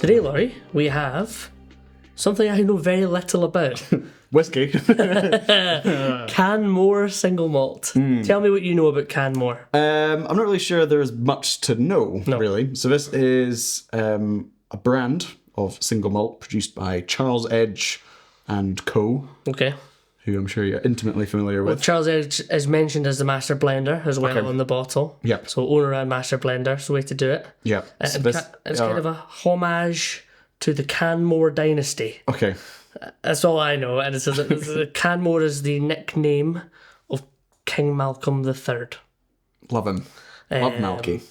Today, Laurie, we have something I know very little about. Whisky. Canmore single malt. Tell me what you know about Canmore. I'm not really sure there's much to know, really. So this is a brand of single malt produced by Charles Edge and Co. Okay. Who I'm sure you're intimately familiar with. Well, Charles Edge is mentioned as the master blender as well on the bottle. Yep. So owner and master blender is the way to do it. Yeah. It's kind of a homage to the Canmore dynasty. Okay. That's all I know. And Canmore is the nickname of King Malcolm III. Love him. Love Malky.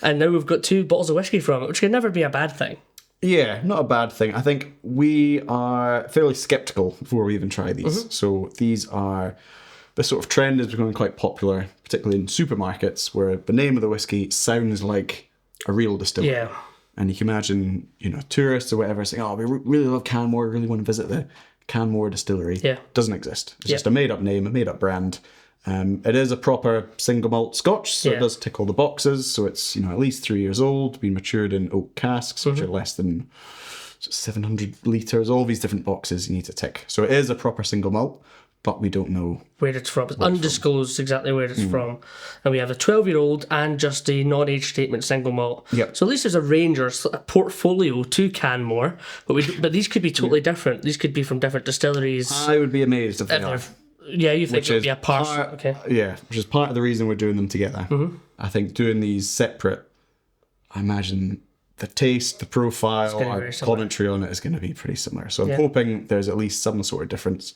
And now we've got 2 bottles of whiskey from it, which can never be a bad thing. Yeah, not a bad thing. I think we are fairly sceptical before we even try these. Mm-hmm. So this sort of trend is becoming quite popular, particularly in supermarkets, where the name of the whiskey sounds like a real distillery. Yeah. And you can imagine, tourists or whatever saying, we really love Canmore, really want to visit the Canmore distillery. Yeah. Doesn't exist. It's just a made-up name, a made-up brand. It is a proper single malt Scotch, so it does tick all the boxes. So it's at least 3 years old, been matured in oak casks, which are less than 700 litres. All these different boxes you need to tick. So it is a proper single malt, but we don't know where it's from. It's undisclosed exactly where it's from. And we have a 12-year-old and just a non-age statement single malt. Yep. So at least there's a range or a portfolio to Canmore, but these could be totally different. These could be from different distilleries. I would be amazed if they are. Yeah, you think it would be a part? Okay. Yeah, which is part of the reason we're doing them together. Mm-hmm. I think doing these separate, I imagine the taste, the profile, our commentary on it is going to be pretty similar. So I'm hoping there's at least some sort of difference.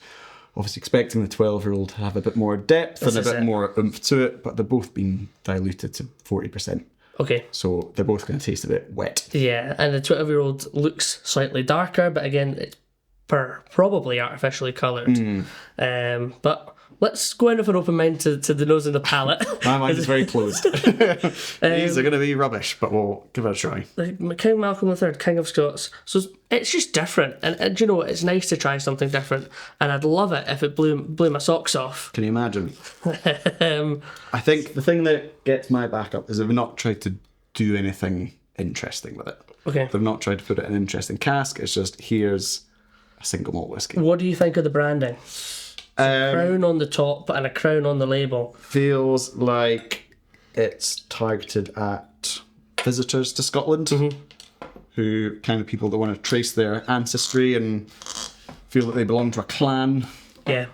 Obviously expecting the 12-year-old to have a bit more depth and a bit more oomph to it, but they're both been diluted to 40%. Okay. So they're both going to taste a bit wet. Yeah, and the 12-year-old looks slightly darker, but again, it's probably artificially coloured. But let's go in with an open mind to the nose and the palate. My mind is very closed. These are going to be rubbish, but we'll give it a try. King Malcolm III, King of Scots. So it's just different. And you know what? It's nice to try something different. And I'd love it if it blew my socks off. Can you imagine? I think the thing that gets my back up is they've not tried to do anything interesting with it. Okay. They've not tried to put it in an interesting cask. It's just, here's a single malt whiskey. What do you think of the branding? A crown on the top and a crown on the label. Feels like it's targeted at visitors to Scotland, who kind of people that want to trace their ancestry and feel that they belong to a clan. Yeah,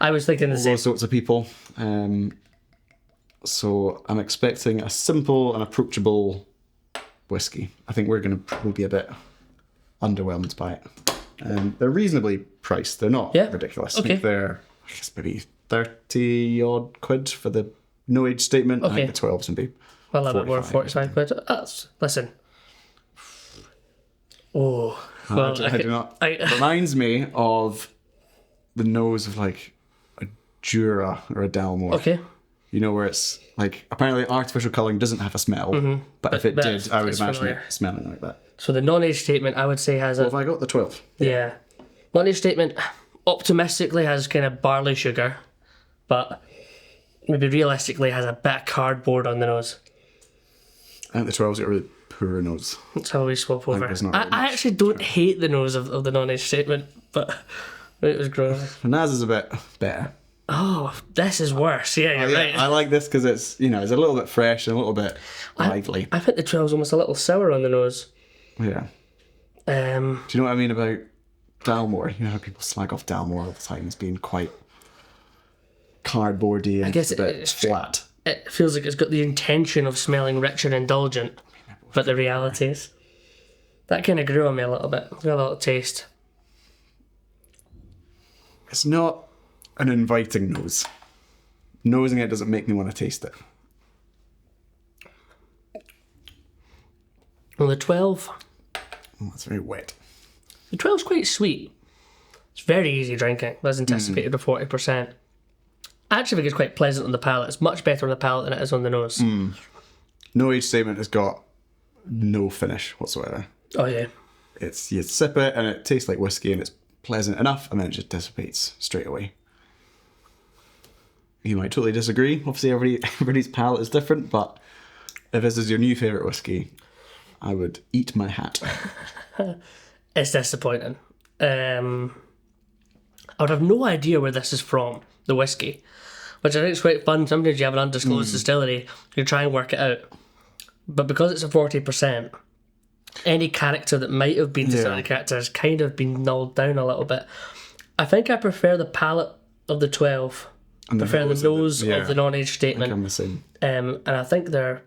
I was thinking the same. Those sorts of people. So I'm expecting a simple and approachable whiskey. I think we're going to probably be a bit underwhelmed by it. They're reasonably priced. They're not ridiculous. Okay. I think they're, maybe 30 odd quid for the no age statement. Okay. I think the 12s would be a little bit more, 45 quid. Listen. Oh. Well, I do not. It reminds me of the nose of like a Jura or a Dalmore. Okay. Where it's like, apparently artificial colouring doesn't have a smell, but if it did, I would imagine it smelling like that. So the non-age statement, I would say, has have I got the 12? Yeah. Non-age statement, optimistically, has kind of barley sugar, but maybe realistically has a bit of cardboard on the nose. I think the 12's got a really poor nose. That's how we swap over. I actually much. don't hate the nose of the non-age statement, but it was gross. Naz is a bit better. Oh, this is worse. Yeah, you're right. I like this because it's, it's a little bit fresh and a little bit lively. I think the 12's almost a little sour on the nose. Yeah. Do you know what I mean about Dalmore? How people slag off Dalmore all the time as being quite cardboardy and a bit flat. It feels like it's got the intention of smelling rich and indulgent, but the reality is that kind of grew on me a little bit. Got a little taste. It's not an inviting nose. Nosing it doesn't make me want to taste it. Well, the 12... Oh, it's very wet. The 12's quite sweet. It's very easy drinking. As anticipated to 40%. I actually think it's quite pleasant on the palate. It's much better on the palate than it is on the nose. No age statement has got no finish whatsoever. Oh, yeah. It's, you sip it and it tastes like whiskey and it's pleasant enough and then it just dissipates straight away. You might totally disagree. Obviously, everybody's palate is different, but if this is your new favourite whiskey, I would eat my hat. It's disappointing. I would have no idea where this is from, the whiskey, which I think is quite fun. Sometimes you have an undisclosed distillery, you try and work it out. But because it's a 40%, any character that might have been distillery character has kind of been nulled down a little bit. I think I prefer the palate of the 12. I prefer the nose of the non-age statement. I'm the same. And I think they're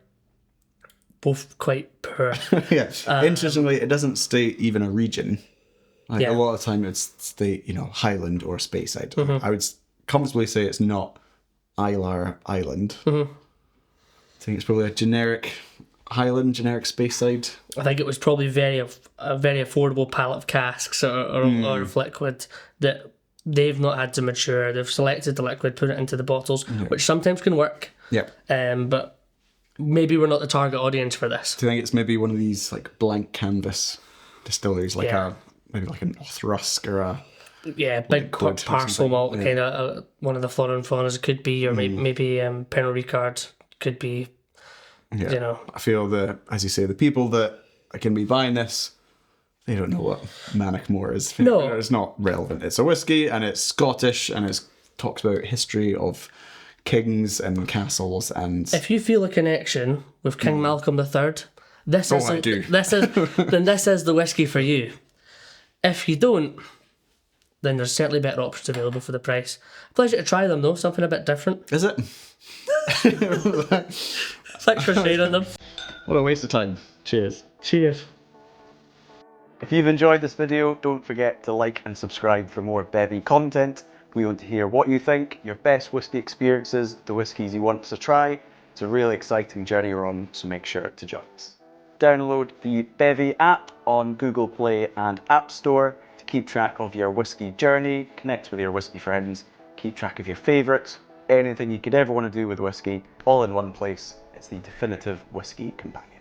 both quite poor. Yeah. Interestingly, it doesn't state even a region. Like a lot of time it's state, Highland or Speyside. I would comfortably say it's not Islay Island. I think it's probably a generic Highland, generic Speyside. I think it was probably a very affordable pallet of casks or of liquid that they've not had to mature. They've selected the liquid, put it into the bottles, which sometimes can work. Yeah. But maybe we're not the target audience for this. Do you think it's maybe one of these like blank canvas distilleries, like maybe like an Rusk or a big parcel malt, kind of one of the Flora and Faunas could be, or maybe Pernod Ricard could be. Yeah. I feel as you say, the people that are going to be buying this, they don't know what Canmore is. No, it's not relevant. It's a whiskey and it's Scottish and it talks about history of kings and castles. And if you feel a connection with King Malcolm III, this is the whiskey for you. If you don't, then there's certainly better options available for the price. Pleasure to try them though, something a bit different. Is it? Thanks for sharing them. What a waste of time. Cheers. Cheers. If you've enjoyed this video, don't forget to like and subscribe for more Bevvy content. We want to hear what you think, your best whiskey experiences, the whiskies you want to try. It's a really exciting journey we're on, so make sure to join us. Download the Bevvy app on Google Play and App Store to keep track of your whiskey journey, connect with your whiskey friends, keep track of your favourites, anything you could ever want to do with whiskey, all in one place. It's the definitive whiskey companion.